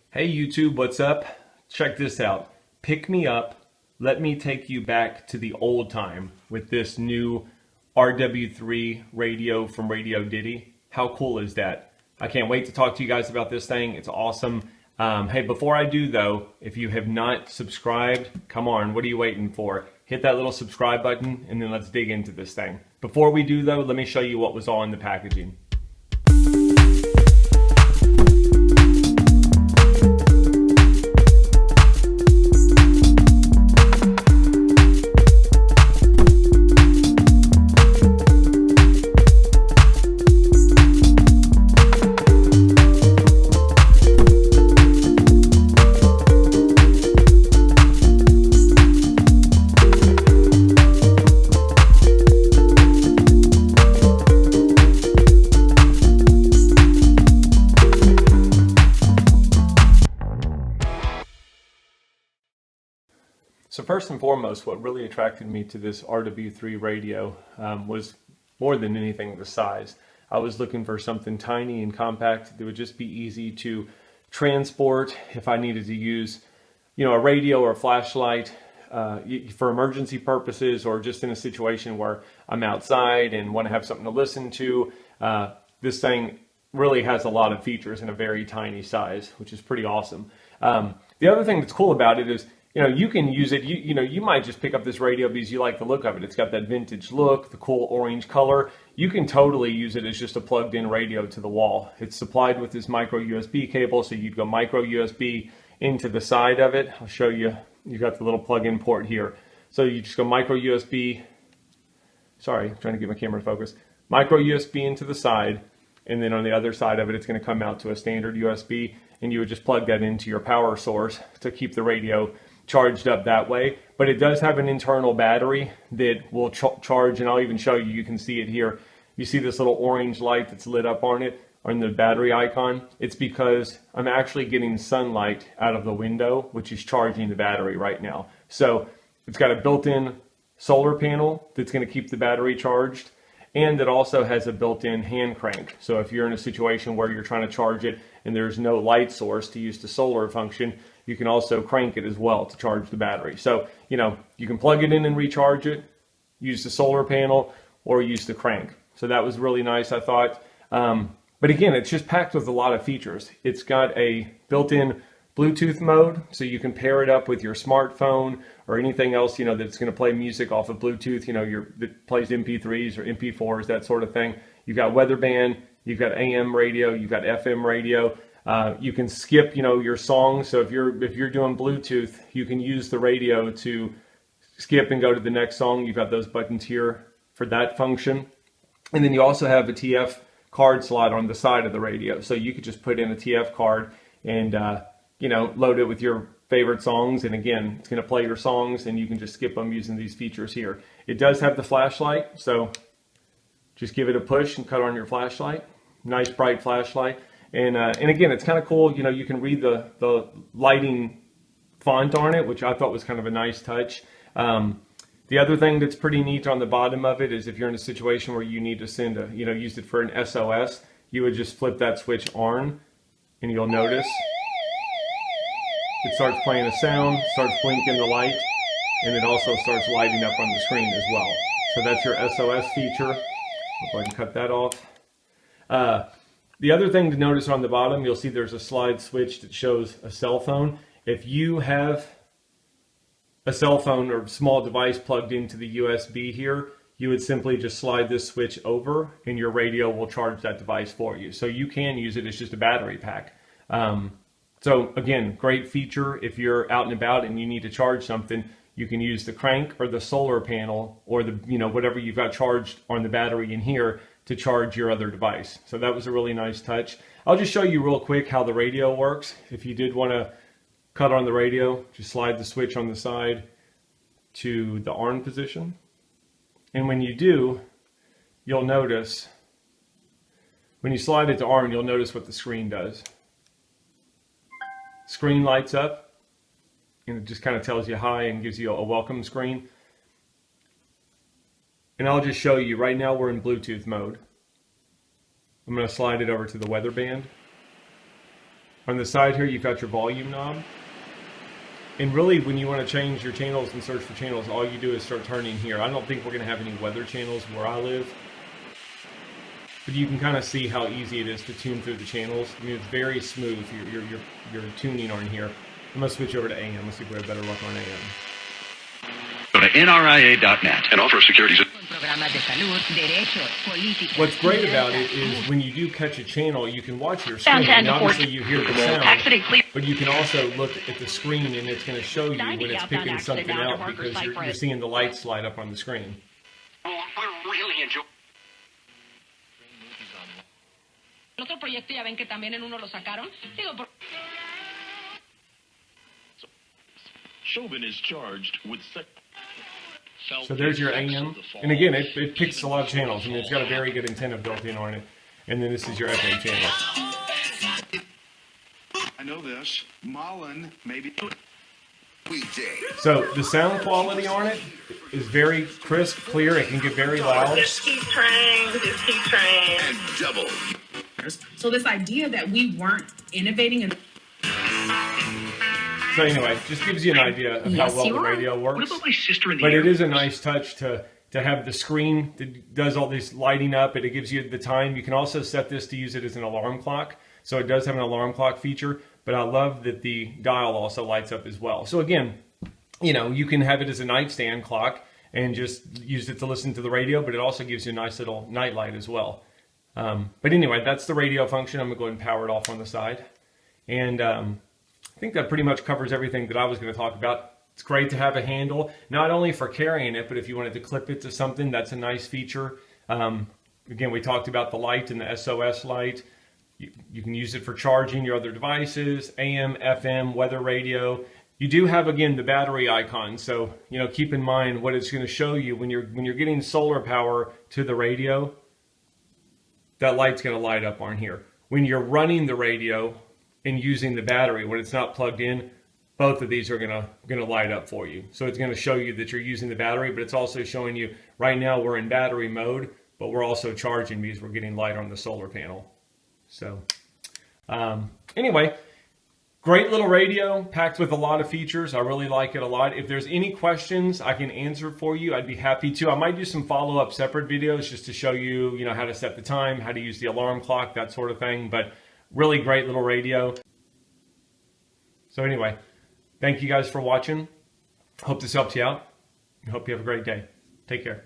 Hey YouTube, what's up? Check this out. Pick me up. Let me take you back to the old time with this new RW3 radio from Radioddity. How cool is that? I can't wait to talk to you guys about this thing. It's awesome. Hey, before I do though, if you have not subscribed, come on, what are you waiting for? Hit that little subscribe button and then let's dig into this thing. Before we do though, let me show you what was all in the packaging. So first and foremost, what really attracted me to this RW3 radio was more than anything the size. I was looking for something tiny and compact that would just be easy to transport if I needed to use, a radio or a flashlight for emergency purposes, or just in a situation where I'm outside and want to have something to listen to. This thing really has a lot of features in a very tiny size, which is pretty awesome. The other thing that's cool about it is, you can use it, you might just pick up this radio because you like the look of it. It's got that vintage look, the cool orange color. You can totally use it as just a plugged in radio to the wall. It's supplied with this micro USB cable, so you'd go micro USB into the side of it. I'll show you, you got the little plug-in port here. So you just go micro USB, sorry, I'm trying to get my camera to focus. Micro USB into the side, and then on the other side of it, it's gonna come out to a standard USB, and you would just plug that into your power source to keep the radio charged up that way. But it does have an internal battery that will charge, and I'll even show you, you can see it here. You see this little orange light that's lit up on it, on the battery icon? It's because I'm actually getting sunlight out of the window, which is charging the battery right now. So it's got a built-in solar panel that's going to keep the battery charged, and it also has a built-in hand crank. So if you're in a situation where you're trying to charge it and there's no light source to use the solar function, you can also crank it as well to charge the battery. So, you can plug it in and recharge it, use the solar panel, or use the crank. So that was really nice, I thought. But again, it's just packed with a lot of features. It's got a built-in Bluetooth mode, so you can pair it up with your smartphone or anything else, that's going to play music off of Bluetooth, that plays MP3s or MP4s, that sort of thing. You've got weather band, you've got AM radio, you've got FM radio. You can skip, your songs. So if you're doing Bluetooth, you can use the radio to skip and go to the next song. You've got those buttons here for that function. And then you also have a TF card slot on the side of the radio. So you could just put in a TF card and, load it with your favorite songs. And again, it's going to play your songs and you can just skip them using these features here. It does have the flashlight. So just give it a push and cut on your flashlight. Nice bright flashlight. And again, it's kind of cool. You can read the lighting font on it, which I thought was kind of a nice touch. The other thing that's pretty neat on the bottom of it is if you're in a situation where you need to send use it for an SOS, you would just flip that switch on, and you'll notice it starts playing a sound, starts blinking the light, and it also starts lighting up on the screen as well. So that's your SOS feature. If I can cut that off. The other thing to notice on the bottom, you'll see there's a slide switch that shows a cell phone. If you have a cell phone or small device plugged into the USB here, you would simply just slide this switch over and your radio will charge that device for you. So you can use it as just a battery pack. So again, great feature if you're out and about and you need to charge something. You can use the crank or the solar panel or the whatever you've got charged on the battery in here to charge your other device. So that was a really nice touch. I'll just show you real quick how the radio works. If you did want to cut on the radio, just slide the switch on the side to the on position. And when you do, you'll notice, when you slide it to on, you'll notice what the screen does. Screen lights up, and it just kind of tells you hi and gives you a welcome screen. And I'll just show you, right now we're in Bluetooth mode. I'm going to slide it over to the weather band. On the side here, you've got your volume knob. And really, when you want to change your channels and search for channels, all you do is start turning here. I don't think we're going to have any weather channels where I live. But you can kind of see how easy it is to tune through the channels. I mean, it's very smooth, your tuning on here. I'm going to switch over to AM. Let's see if we have better luck on AM. Go to NRIA.net and offer securities. What's great about it is when you do catch a channel, you can watch your screen. And obviously you hear the sound, but you can also look at the screen and it's going to show you when it's picking something out because you're seeing the lights light up on the screen. Really enjoy. Chauvin is charged with So there's your AM, and again, it picks a lot of channels. I mean, it's got a very good antenna built in on it. And then this is your FM channel. I know this. Mullen, maybe. So the sound quality on it is very crisp, clear. It can get very loud. Just keep trying. And double. So this idea that we weren't innovating in So anyway, just gives you an idea of how well the radio works. What about my sister in the But air? it is a nice touch to have the screen that does all this lighting up, and it gives you the time. You can also set this to use it as an alarm clock. So it does have an alarm clock feature, but I love that the dial also lights up as well. So again, you know, you can have it as a nightstand clock and just use it to listen to the radio, but it also gives you a nice little night light as well. But anyway, that's the radio function. I'm gonna go ahead and power it off on the side. And I think that pretty much covers everything that I was going to talk about. It's great to have a handle, not only for carrying it, but if you wanted to clip it to something, that's a nice feature. Again, we talked about the light and the SOS light. You can use it for charging your other devices, AM, FM, weather radio. You do have, again, the battery icon. So, you know, keep in mind what it's going to show you when you're getting solar power to the radio. That light's going to light up on here. When you're running the radio and using the battery, when it's not plugged in, both of these are gonna light up for you. So it's going to show you that you're using the battery, but it's also showing you right now we're in battery mode, but we're also charging because we're getting light on the solar panel. So anyway, great little radio packed with a lot of features. I really like it a lot. If there's any questions I can answer for you, I'd be happy to. I might do some follow-up separate videos just to show you, how to set the time, how to use the alarm clock, that sort of thing. But really great little radio. So anyway, thank you guys for watching. Hope this helped you out. I hope you have a great day. Take care.